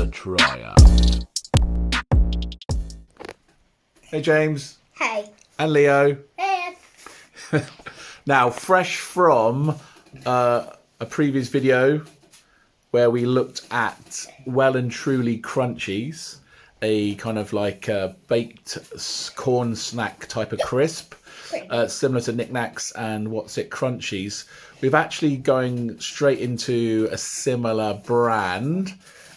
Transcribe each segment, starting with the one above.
the tryout. Hey James. Hey. And Leo. Hey. Now, fresh from a previous video where we looked at Well and Truly Crunchies, a kind of like a baked corn snack type of crisp, similar to Knick Knacks and What's It Crunchies. We've actually going straight into a similar brand,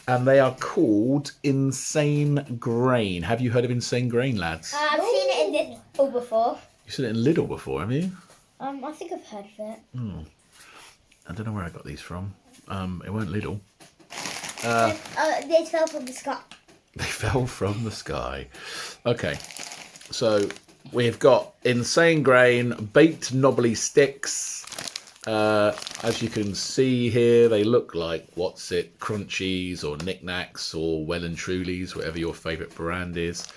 and they are called Insane Grain. Have you heard of Insane Grain, lads? I've seen it in Lidl before. You've seen it in Lidl before, have you? I think I've heard of it. I don't know where I got these from. It weren't Lidl. They fell from the sky. They fell from the sky. Okay, so we've got Insane Grain baked knobbly sticks. As you can see here, they look like What's It Crunchies or Knick Knacks or Well and Truly's, whatever your favourite brand is.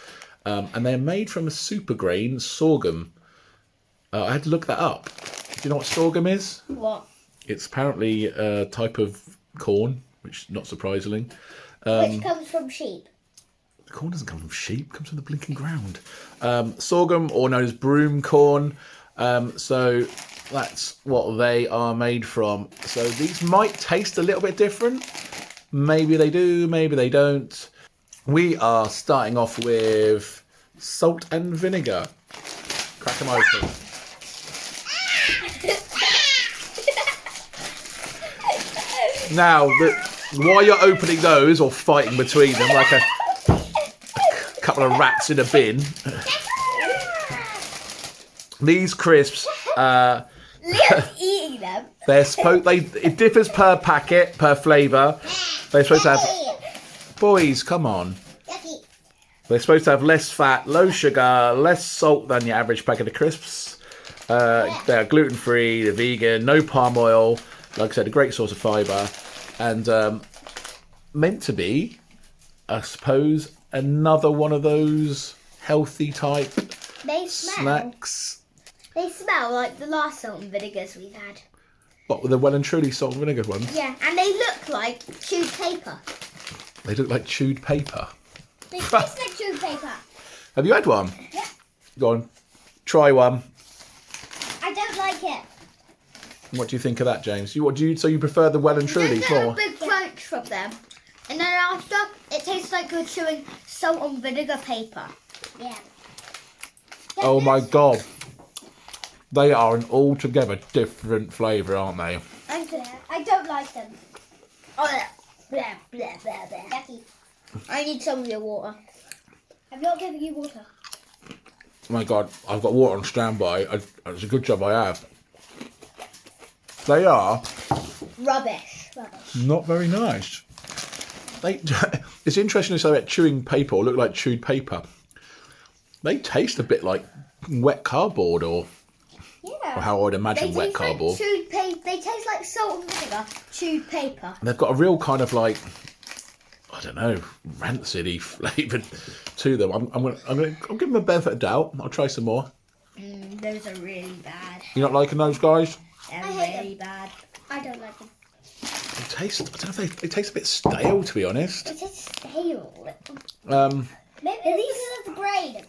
And they're made from a supergrain, sorghum. I had to look that up. Do you know what sorghum is? What? It's apparently a type of corn, which not surprisingly. Which comes from sheep. The corn doesn't come from sheep, it comes from the blinking ground. Sorghum, or known as broom corn. So that's what they are made from. So these might taste a little bit different. Maybe they do, maybe they don't. We are starting off with salt and vinegar. Crack them open. Now, while you're opening those or fighting between them like a couple of rats in a bin, these crisps, Leo's eating them. it differs per packet, per flavour. They're supposed to have, boys, come on. Yucky. They're supposed to have less fat, low sugar, less salt than your average packet of crisps. They're gluten-free, they're vegan, no palm oil. Like I said, a great source of fibre. And meant to be, I suppose, another one of those healthy type snacks. They smell like the last salt and vinegars we've had. What, with the Well and Truly salt and vinegar ones? Yeah, and they look like chewed paper. They look like chewed paper. They taste like chewed paper. Have you had one? Yeah. Go on, try one. I don't like it. What do you think of that, James? So you prefer the Well and Truly There's more? a big crunch from them. And then after, it tastes like you're chewing salt and vinegar paper. Yeah. Oh my God. They are an altogether different flavour, aren't they? I don't like them. Oh, blah, blah, blah, blah. Yucky. I need some of your water. I'm not giving you water. Oh my God, I've got water on standby. It's a good job I have. They are Rubbish. not very nice. It's interesting to say about chewing paper or look like chewed paper. They taste a bit like wet cardboard or how I would imagine wet cardboard. Like chewed paper. They taste like salt and vinegar, chewed paper. And they've got a real kind of like, I don't know, rancid-y flavour to them. I'll give them a benefit of doubt. I'll try some more. Those are really bad. You not liking those, guys? They're really bad. I don't like them. They taste. I don't know if they taste a bit stale, to be honest. They taste stale. Maybe these are the grain.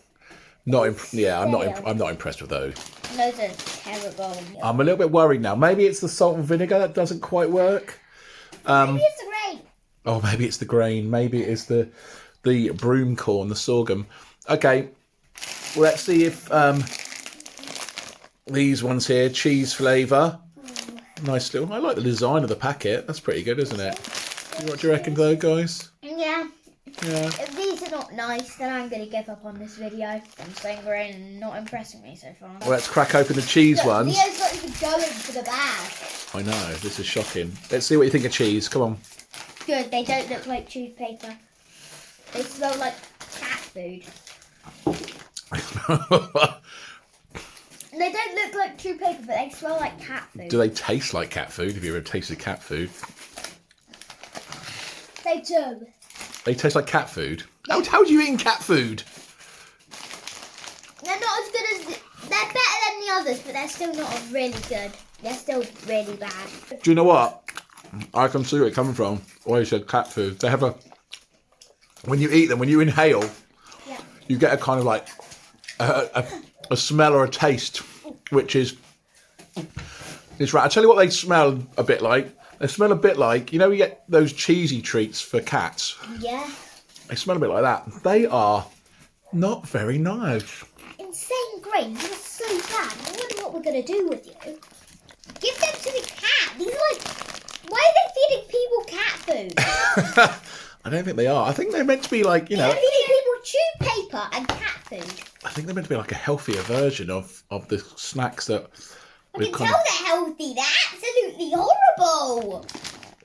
I'm not impressed with those. Those are terrible. I'm a little bit worried now. Maybe it's the salt and vinegar that doesn't quite work. Maybe it's the grain. Oh, maybe it's the grain. Maybe it's the broom corn, the sorghum. Okay, well, let's see if these ones here, cheese flavour. Nice little. I like the design of the packet. That's pretty good, isn't it? What do you reckon, though, guys? Yeah. Yeah. If these are not nice, then I'm going to give up on this video. I'm staying grain and not impressing me so far. Well, let's crack open the cheese ones. Leo's not even going for the bag. I know, this is shocking. Let's see what you think of cheese. Come on. Good, they don't look like chewed paper. They smell like cat food. They don't look like chewed paper, but they smell like cat food. Do they taste like cat food? Have you ever tasted cat food? They do. They taste like cat food? How do you eat cat food? They're not as good as... They're better than the others, but they're still not really good. They're still really bad. Do you know what? I can see where it's coming from. Why you said cat food. They have a when you eat them, when you inhale, Yeah. you get a kind of like a smell or a taste, which is right. I tell you what, they smell a bit like. They smell a bit like, you know, you get those cheesy treats for cats. Yeah. They smell a bit like that. They are not very nice. Insane Grain, you're so bad. I wonder what we're going to do with you. Give them to the cat. These are like, why are they feeding people cat food? I don't think they are. I think they're meant to be like, you know. They're feeding people chew paper and cat food. I think they're meant to be like a healthier version of the snacks that I we've can tell they're healthy. They're absolutely horrible.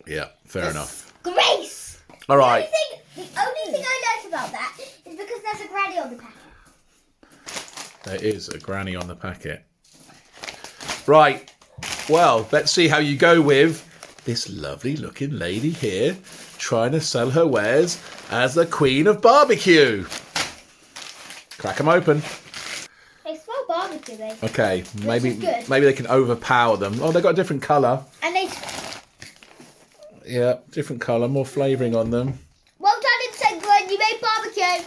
Yeah, fair enough. Grace. All right. The only thing I learned about that is because there's a granny on the packet. There is a granny on the packet. Right. Well, let's see how you go with this lovely looking lady here trying to sell her wares as the queen of barbecue. Crack them open. They smell barbecue, though. Okay, maybe is good. maybe they can overpower them. Oh, they've got a different colour. And they... Yeah, different colour, more flavouring on them. Well done, Insane Grain. You made barbecue.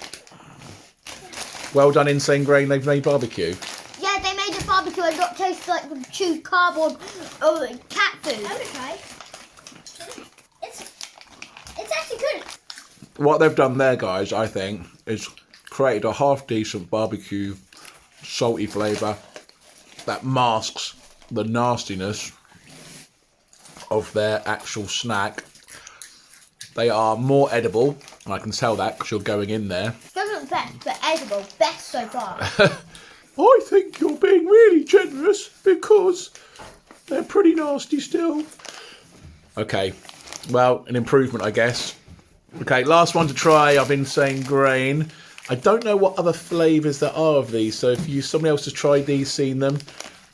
Well done, Insane Grain, they've made barbecue. Yeah, they made a barbecue and not taste like the chewed cardboard or cat food. I'm gonna try. It's actually good. What they've done there, guys, I think, is created a half-decent barbecue, salty flavour that masks the nastiness of their actual snack. They are more edible, and I can tell that because you're going in there. Doesn't best, but edible. Best so far. I think you're being really generous because they're pretty nasty still. Okay, well, an improvement, I guess. Okay, last one to try of Insane Grain. I don't know what other flavours there are of these, so if somebody else has tried these, seen them,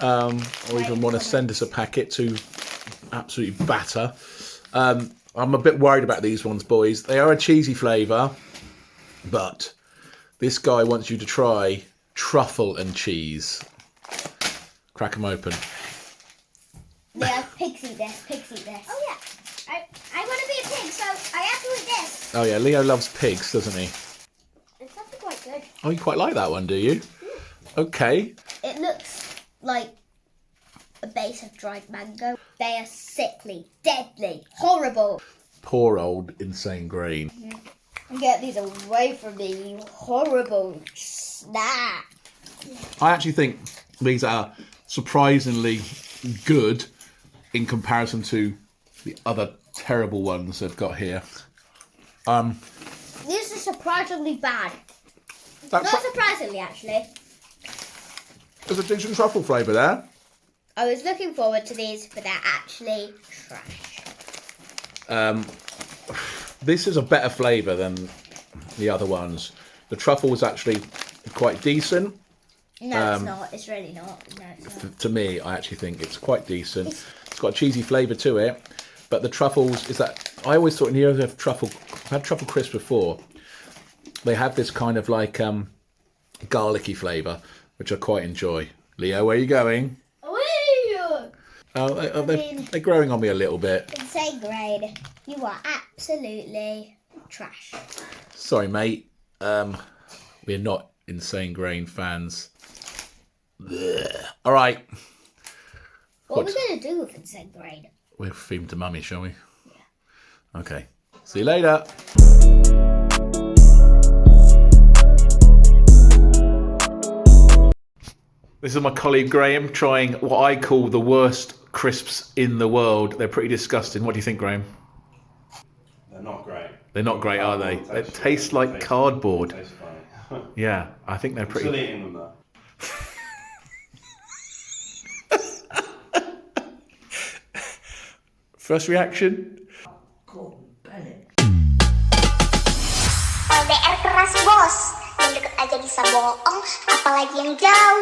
or even want to send us a packet to absolutely batter. I'm a bit worried about these ones, boys. They are a cheesy flavour, but this guy wants you to try truffle and cheese. Crack them open. Yeah, pigs eat this. Pigs eat this. Oh yeah, I want to be a pig, so I have to eat this. Oh yeah, Leo loves pigs, doesn't he? It's actually quite good. Oh, you quite like that one, do you? Okay. It looks like a base of dried mango. They are sickly, deadly, horrible. Poor old Insane Grain. Get these away from me, you horrible snack. I actually think these are surprisingly good in comparison to the other terrible ones they've got here. This is surprisingly bad. That's Not surprisingly, actually. There's a decent truffle flavour there. I was looking forward to these, but they're actually trash. This is a better flavour than the other ones. The truffle was actually quite decent. No, it's not. It's really not. No, it's not. To me, I actually think it's quite decent. It's got a cheesy flavour to it, but the truffles is that I always thought, you know, have truffle. I've had truffle crisp before. They have this kind of like garlicky flavour, which I quite enjoy. Leo, where are you going? Oh, they're growing on me a little bit. Insane Grain, you are absolutely trash. Sorry, mate. We're not Insane Grain fans. Blech. All right. What are we going to do with Insane Grain? We'll feed him to mummy, shall we? Yeah. Okay. See you later. This is my colleague Graham trying what I call the worst crisps in the world. They're pretty disgusting. What do you think, Graham? They're not great. They're not great, are they? They taste like cardboard. They taste funny. Yeah, I think they're I'm still pretty... eating them though. First reaction? LDR keras bos, yang deket aja bisa bohong, apalagi yang jauh.